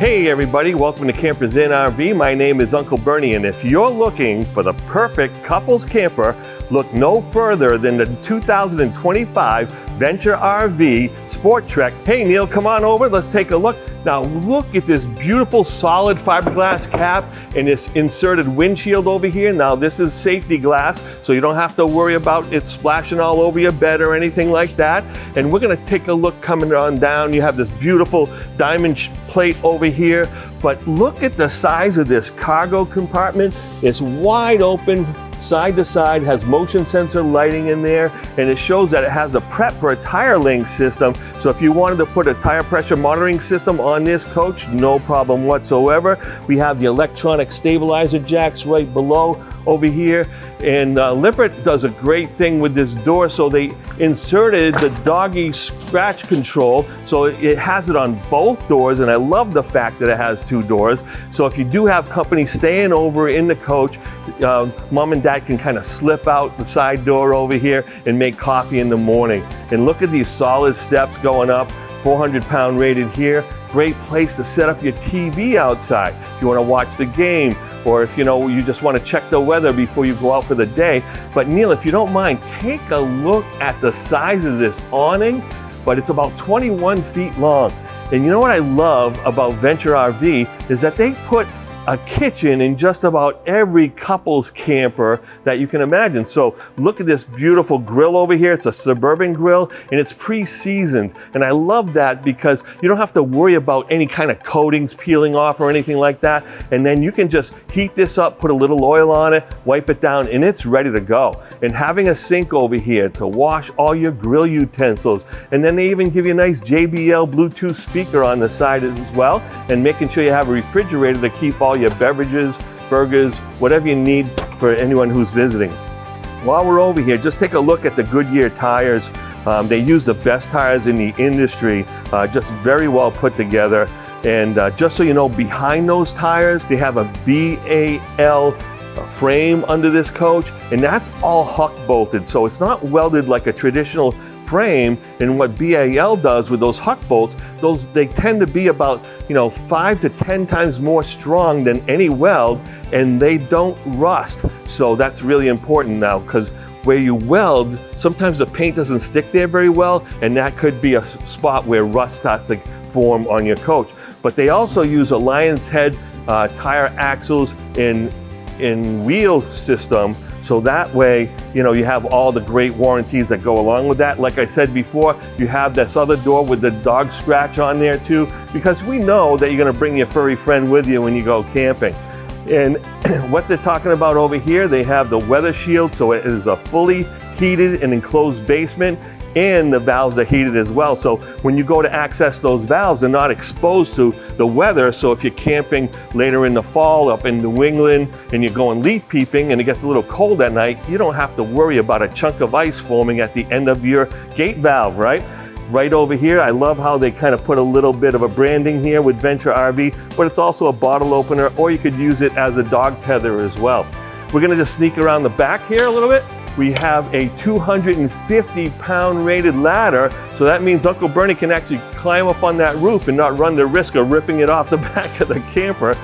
Hey everybody, welcome to Campers in RV. My name is Uncle Bernie, and if you're looking for the perfect couples camper, look no further than the 2025 Venture RV Sport Trek. Hey Neil, come on over, let's take a look. Now look at this beautiful solid fiberglass cap and this inserted windshield over here. Now this is safety glass, so you don't have to worry about it splashing all over your bed or anything like that. And we're gonna take a look coming on down. You have this beautiful diamond plate over here, but look at the size of this cargo compartment. It's wide open, side to side, has motion sensor lighting in there, and it shows that it has the prep for a tire link system. So if you wanted to put a tire pressure monitoring system on this coach, no problem whatsoever. We have the electronic stabilizer jacks right below over here. And Lippert does a great thing with this door. So they inserted the doggy scratch control. So it has it on both doors. And I love the fact that it has two doors. So if you do have company staying over in the coach, mom and dad can kind of slip out the side door over here and make coffee in the morning. And look at these solid steps going up, 400-pound rated here. Great place to set up your TV outside if you want to watch the game, or if you just want to check the weather before you go out for the day. But Neil, if you don't mind, take a look at the size of this awning, but it's about 21 feet long. And you know what I love about Venture RV is that they put a kitchen in just about every couple's camper that you can imagine. So look at this beautiful grill over here. It's a Suburban grill and it's pre-seasoned. And I love that because you don't have to worry about any kind of coatings peeling off or anything like that. And then you can just heat this up, put a little oil on it, wipe it down, and it's ready to go. And having a sink over here to wash all your grill utensils. And then they even give you a nice JBL Bluetooth speaker on the side as well. And making sure you have a refrigerator to keep all your beverages, burgers, whatever you need for anyone who's visiting. While we're over here, just take a look at the Goodyear tires. They use the best tires in the industry, just very well put together. And just so you know, behind those tires, they have a BAL frame under this coach, and that's all huck bolted. So it's not welded like a traditional frame. And what BAL does with those huck bolts, they tend to be about 5 to 10 times more strong than any weld, and they don't rust. So that's really important now, because where you weld, sometimes the paint doesn't stick there very well, and that could be a spot where rust starts to form on your coach. But they also use a Lion's Head tire axles in wheel system, so that way you have all the great warranties that go along with that. Like I said before, you have this other door with the dog scratch on there too, because we know that you're going to bring your furry friend with you when you go camping. And what they're talking about over here, they have the weather shield, so it is a fully heated and enclosed basement, and the valves are heated as well. So when you go to access those valves, they're not exposed to the weather. So if you're camping later in the fall up in New England and you're going leaf peeping and it gets a little cold at night, you don't have to worry about a chunk of ice forming at the end of your gate valve, right? Right over here, I love how they kind of put a little bit of a branding here with Venture RV, but it's also a bottle opener, or you could use it as a dog tether as well. We're gonna just sneak around the back here a little bit. We have a 250-pound rated ladder, so that means Uncle Bernie can actually climb up on that roof and not run the risk of ripping it off the back of the camper.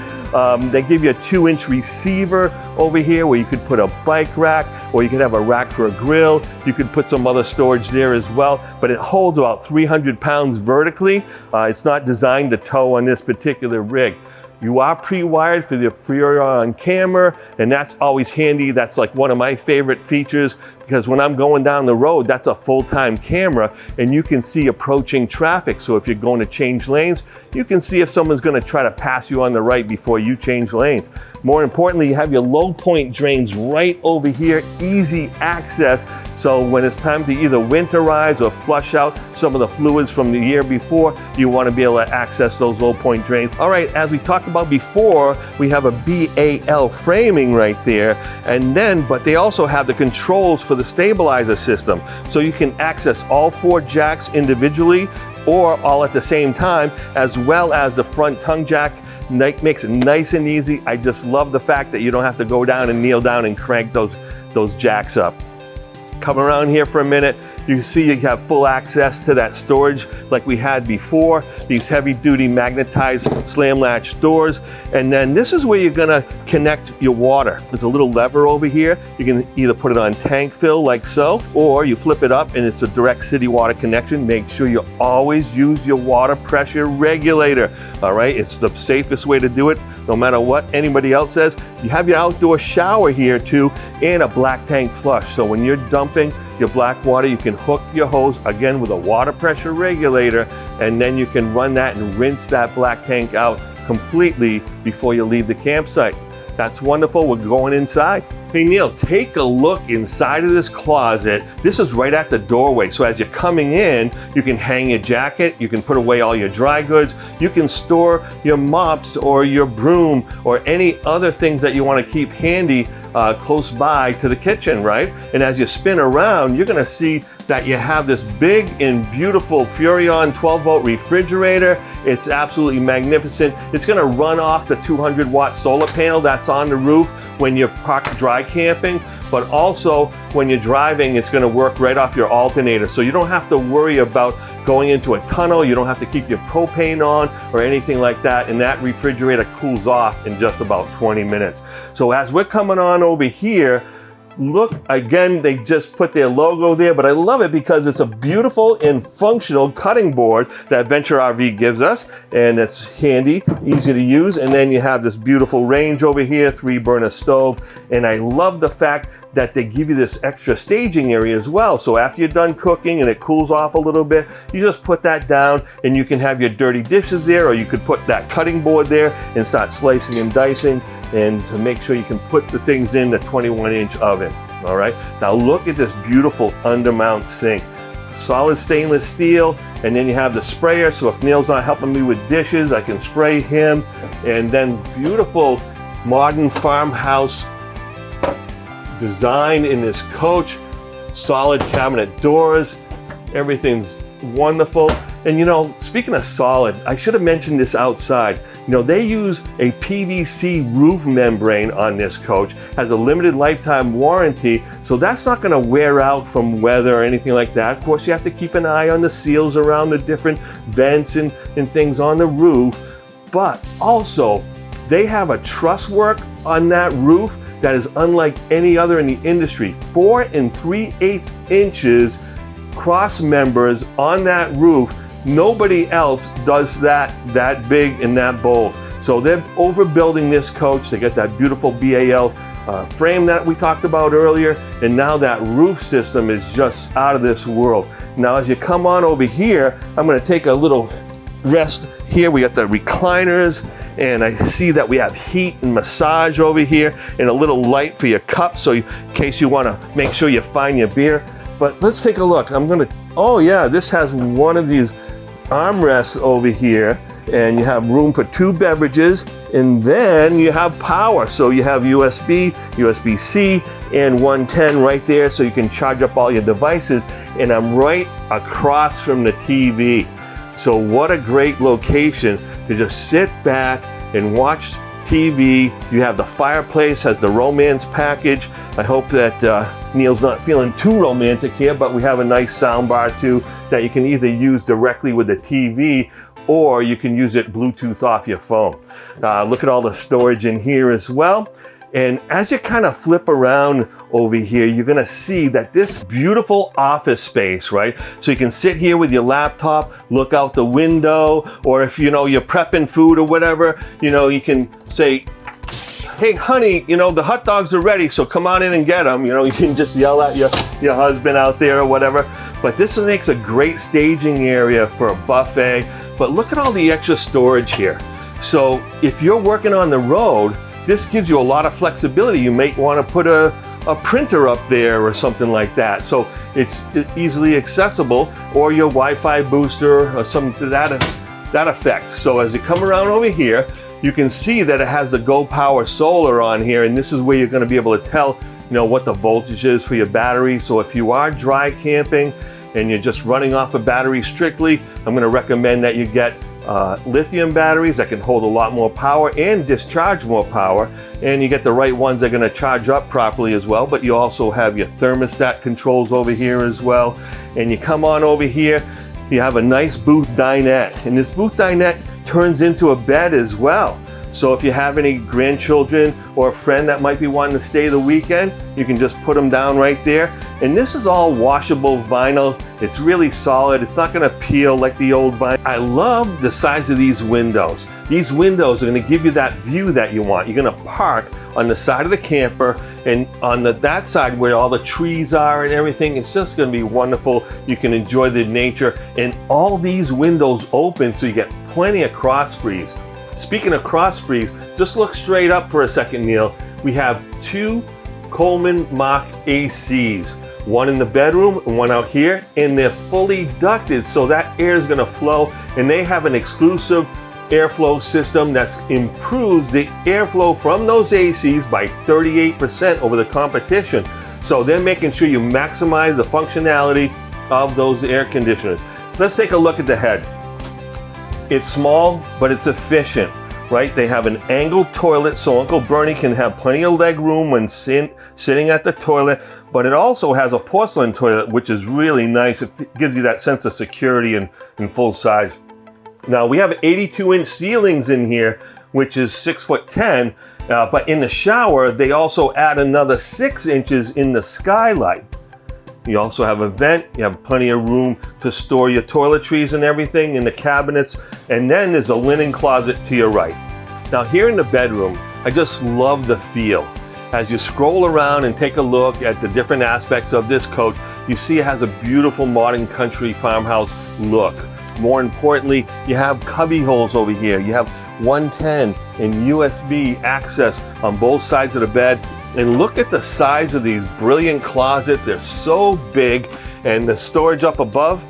They give you a 2-inch receiver over here where you could put a bike rack, or you could have a rack for a grill. You could put some other storage there as well, but it holds about 300 pounds vertically. It's not designed to tow on this particular rig. You are pre-wired for your on camera, and that's always handy. That's like one of my favorite features, because when I'm going down the road, that's a full-time camera, and you can see approaching traffic. So if you're going to change lanes, you can see if someone's going to try to pass you on the right before you change lanes. More importantly, you have your low point drains right over here, easy access. So when it's time to either winterize or flush out some of the fluids from the year before, you want to be able to access those low point drains. All right, as we talked about before, we have a BAL framing right there, but they also have the controls for the stabilizer system. So you can access all 4 jacks individually or all at the same time, as well as the front tongue jack. Makes it nice and easy. I just love the fact that you don't have to go down and kneel down and crank those jacks up. Come around here for a minute. You can see you have full access to that storage like we had before, these heavy duty magnetized slam latch doors. And then this is where you're gonna connect your water. There's a little lever over here. You can either put it on tank fill like so, or you flip it up and it's a direct city water connection. Make sure you always use your water pressure regulator, all right? It's the safest way to do it, no matter what anybody else says. You have your outdoor shower here too, and a black tank flush. So when you're dumping your black water, you can hook your hose again with a water pressure regulator, and then you can run that and rinse that black tank out completely before you leave the campsite. That's wonderful. We're going inside. Hey Neil, take a look inside of this closet. This is right at the doorway. So as you're coming in, you can hang your jacket, you can put away all your dry goods, you can store your mops or your broom or any other things that you want to keep handy close by to the kitchen, right? And as you spin around, you're gonna see that you have this big and beautiful Furrion 12-volt refrigerator. It's absolutely magnificent. It's gonna run off the 200-watt solar panel that's on the roof when you're parked dry camping, but also when you're driving, it's gonna work right off your alternator. So you don't have to worry about going into a tunnel, you don't have to keep your propane on or anything like that, and that refrigerator cools off in just about 20 minutes. So as we're coming on over here, look, again, they just put their logo there, but I love it because it's a beautiful and functional cutting board that Venture RV gives us, and it's handy, easy to use. And then you have this beautiful range over here, 3-burner stove, and I love the fact that they give you this extra staging area as well. So after you're done cooking and it cools off a little bit, you just put that down and you can have your dirty dishes there, or you could put that cutting board there and start slicing and dicing, and to make sure you can put the things in the 21-inch oven. All right, now look at this beautiful undermount sink. Solid stainless steel, and then you have the sprayer, so if Neil's not helping me with dishes, I can spray him. And then beautiful modern farmhouse design in this coach, solid cabinet doors, everything's wonderful. And you know, speaking of solid, I should have mentioned this outside. You know, they use a PVC roof membrane on this coach, has a limited lifetime warranty, so that's not going to wear out from weather or anything like that. Of course, you have to keep an eye on the seals around the different vents and things on the roof, but also they have a truss work on that roof that is unlike any other in the industry. 4 3/8 inches cross members on that roof. Nobody else does that big and that bold. So they're overbuilding this coach. They got that beautiful BAL frame that we talked about earlier, and now that roof system is just out of this world. Now as you come on over here, I'm going to take a little rest here. We got the recliners, and I see that we have heat and massage over here, and a little light for your cup, so in case you want to make sure you find your beer. But let's take a look. Oh yeah, this has one of these armrests over here, and you have room for 2 beverages, and then you have power. So you have USB, USB-C, and 110 right there, so you can charge up all your devices. And I'm right across from the TV. So what a great location to just sit back and watch TV. You have the fireplace, has the romance package. I hope that Neil's not feeling too romantic here, but we have a nice sound bar too that you can either use directly with the TV, or you can use it Bluetooth off your phone. Look at all the storage in here as well. And as you kind of flip around over here, you're gonna see that this beautiful office space, right? So you can sit here with your laptop, look out the window, or if you know you're prepping food or whatever, you know, you can say, hey honey, you know, the hot dogs are ready, so come on in and get them. You know, you can just yell at your husband out there or whatever. But this makes a great staging area for a buffet. But look at all the extra storage here. So if you're working on the road, this gives you a lot of flexibility. You might want to put a printer up there or something like that. So it's easily accessible, or your Wi-Fi booster or something to that effect. So as you come around over here, you can see that it has the Go Power Solar on here, and this is where you're going to be able to tell, you know, what the voltage is for your battery. So if you are dry camping and you're just running off a battery strictly, I'm going to recommend that you get lithium batteries that can hold a lot more power and discharge more power, and you get the right ones that are going to charge up properly as well. But you also have your thermostat controls over here as well. And you come on over here, you have a nice booth dinette, and this booth dinette turns into a bed as well. So if you have any grandchildren or a friend that might be wanting to stay the weekend, you can just put them down right there. And this is all washable vinyl. It's really solid. It's not going to peel like the old vinyl. I love the size of these windows. These windows are going to give you that view that you want. You're going to park on the side of the camper, and on that side where all the trees are and everything, it's just going to be wonderful. You can enjoy the nature, and all these windows open so you get plenty of cross breeze. Speaking of cross breeze, just look straight up for a second, Neil. We have two Coleman Mach ACs, one in the bedroom and one out here, and they're fully ducted so that air is going to flow, and they have an exclusive airflow system that improves the airflow from those ACs by 38% over the competition. So they're making sure you maximize the functionality of those air conditioners. Let's take a look at the head. It's small, but it's efficient, right? They have an angled toilet, so Uncle Bernie can have plenty of leg room when sitting at the toilet, but it also has a porcelain toilet, which is really nice. It gives you that sense of security in full size. Now, we have 82-inch ceilings in here, which is 6'10", but in the shower, they also add another 6 inches in the skylight. You also have a vent, you have plenty of room to store your toiletries and everything in the cabinets, and then there's a linen closet to your right. Now here in the bedroom, I just love the feel. As you scroll around and take a look at the different aspects of this coach, you see it has a beautiful modern country farmhouse look. More importantly, you have cubby holes over here. You have 110 and USB access on both sides of the bed. And look at the size of these brilliant closets. They're so big, and the storage up above.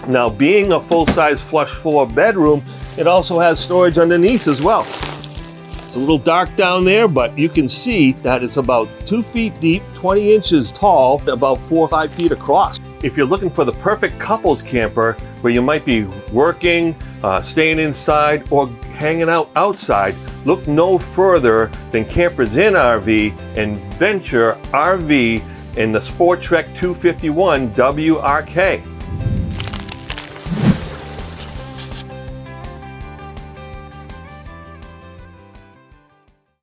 Now, being a full-size flush floor bedroom, it also has storage underneath as well. It's a little dark down there, but you can see that it's about 2 feet deep, 20 inches tall, about 4 or 5 feet across. If you're looking for the perfect couples camper where you might be working, staying inside, or hanging out outside, look no further than Campers Inn RV and Venture RV in the Sport Trek 251 WRK.